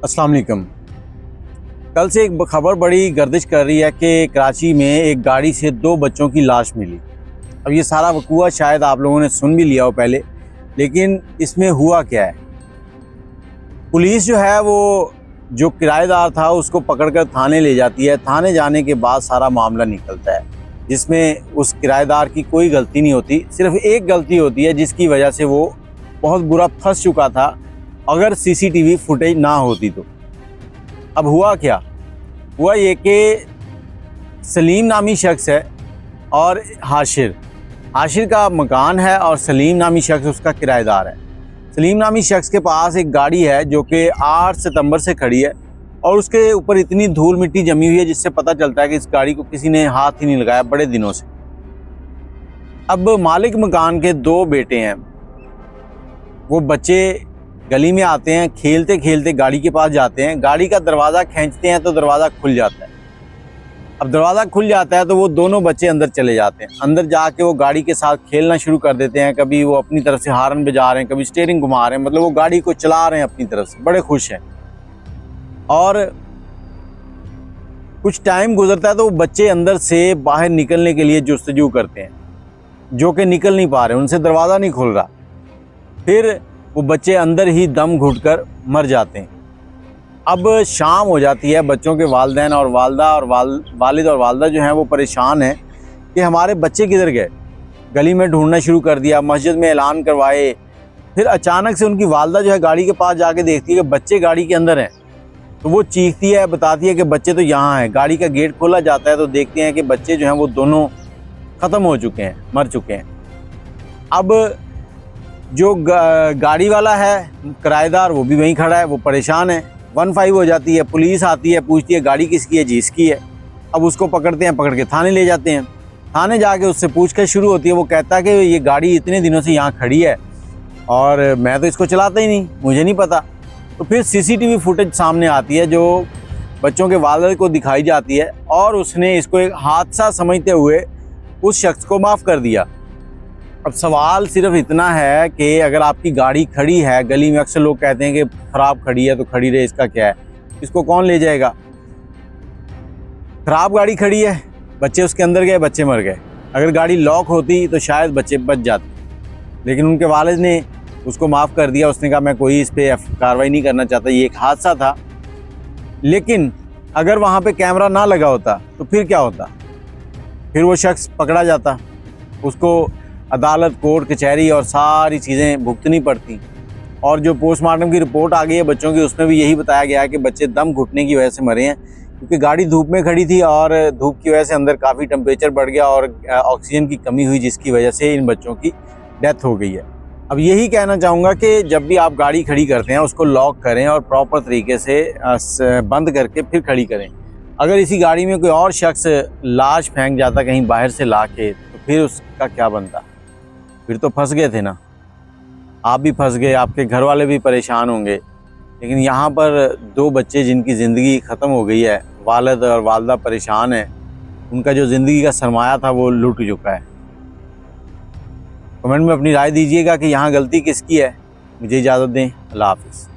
अस्सलाम वालेकुम। कल से एक खबर बड़ी गर्दिश कर रही है कि कराची में एक गाड़ी से 2 बच्चों की लाश मिली। अब ये सारा वकूआ शायद आप लोगों ने सुन भी लिया हो पहले, लेकिन इसमें हुआ क्या है। पुलिस जो है वो जो किराएदार था उसको पकड़कर थाने ले जाती है। थाने जाने के बाद सारा मामला निकलता है जिसमें उस किराएदार की कोई गलती नहीं होती, सिर्फ एक गलती होती है जिसकी वजह से वो बहुत बुरा फंस चुका था अगर सीसीटीवी फुटेज ना होती तो। अब हुआ क्या, हुआ ये कि सलीम नामी शख्स है और हाशिर का मकान है और सलीम नामी शख्स उसका किराएदार है। सलीम नामी शख्स के पास एक गाड़ी है जो कि 8 सितंबर से खड़ी है और उसके ऊपर इतनी धूल मिट्टी जमी हुई है जिससे पता चलता है कि इस गाड़ी को किसी ने हाथ ही नहीं लगाया बड़े दिनों से। अब मालिक मकान के 2 बेटे हैं, वो बच्चे गली में आते हैं, खेलते खेलते गाड़ी के पास जाते हैं, गाड़ी का दरवाज़ा खींचते हैं तो दरवाज़ा खुल जाता है। अब दरवाज़ा खुल जाता है तो वो दोनों बच्चे अंदर चले जाते हैं। अंदर जाके वो गाड़ी के साथ खेलना शुरू कर देते हैं। कभी वो अपनी तरफ से हारन बजा रहे हैं, कभी स्टीयरिंग घुमा रहे हैं, मतलब वो गाड़ी को चला रहे हैं अपनी तरफ से, बड़े खुश हैं। और कुछ टाइम गुजरता है तो वो बच्चे अंदर से बाहर निकलने के लिए जुस्तजू करते हैं, जो कि निकल नहीं पा रहे, उनसे दरवाज़ा नहीं खुल रहा। फिर वो बच्चे अंदर ही दम घुटकर मर जाते हैं। अब शाम हो जाती है, बच्चों के वालिदैन और वालिदा और वालिद और वालिदा जो हैं वो परेशान हैं कि हमारे बच्चे किधर गए। गली में ढूंढना शुरू कर दिया, मस्जिद में ऐलान करवाए। फिर अचानक से उनकी वालिदा जो है गाड़ी के पास जाके देखती है कि बच्चे गाड़ी के अंदर हैं, तो वो चीखती है, बताती है कि बच्चे तो यहाँ हैं। गाड़ी का गेट खोला जाता है तो देखते हैं कि बच्चे जो हैं वो दोनों ख़त्म हो चुके हैं, मर चुके हैं। अब जो गाड़ी वाला है किराएदार वो भी वहीं खड़ा है, वो परेशान है। 1-5 हो जाती है, पुलिस आती है, पूछती है गाड़ी किसकी है जी, इसकी है। अब उसको पकड़ते हैं, पकड़ के थाने ले जाते हैं। थाने जाके उससे पूछकर शुरू होती है। वो कहता है कि ये गाड़ी इतने दिनों से यहाँ खड़ी है और मैं तो इसको चलाता ही नहीं, मुझे नहीं पता। तो फिर सीसीटीवी फुटेज सामने आती है जो बच्चों के वालिद को दिखाई जाती है और उसने इसको एक हादसा समझते हुए उस शख्स को माफ़ कर दिया। अब सवाल सिर्फ इतना है कि अगर आपकी गाड़ी खड़ी है गली में, अक्सर लोग कहते हैं कि ख़राब खड़ी है तो खड़ी रहे, इसका क्या है, इसको कौन ले जाएगा। ख़राब गाड़ी खड़ी है, बच्चे उसके अंदर गए, बच्चे मर गए। अगर गाड़ी लॉक होती तो शायद बच्चे बच जाते, लेकिन उनके वालिद ने उसको माफ़ कर दिया। उसने कहा मैं कोई इस पर कार्रवाई नहीं करना चाहता, ये एक हादसा था। लेकिन अगर वहाँ पे कैमरा ना लगा होता तो फिर क्या होता, फिर वो शख्स पकड़ा जाता, उसको अदालत, कोर्ट, कचहरी और सारी चीज़ें भुगतनी पड़ती। और जो पोस्टमार्टम की रिपोर्ट आ गई है बच्चों की, उसमें भी यही बताया गया है कि बच्चे दम घुटने की वजह से मरे हैं, क्योंकि गाड़ी धूप में खड़ी थी और धूप की वजह से अंदर काफ़ी टेम्परेचर बढ़ गया और ऑक्सीजन की कमी हुई, जिसकी वजह से इन बच्चों की डेथ हो गई है। अब यही कहना चाहूँगा कि जब भी आप गाड़ी खड़ी करते हैं उसको लॉक करें और प्रॉपर तरीके से बंद करके फिर खड़ी करें। अगर इसी गाड़ी में कोई और शख्स लाश फेंक जाता कहीं बाहर से ला के, तो फिर उसका क्या बनता, फिर तो फंस गए थे ना, आप भी फंस गए, आपके घर वाले भी परेशान होंगे। लेकिन यहाँ पर 2 बच्चे जिनकी ज़िंदगी ख़त्म हो गई है, वालिद और वालिदा परेशान है, उनका जो ज़िंदगी का सरमाया था वो लुट चुका है। कमेंट में अपनी राय दीजिएगा कि यहाँ गलती किसकी है। मुझे इजाज़त दें, अल्लाह हाफ़िज़।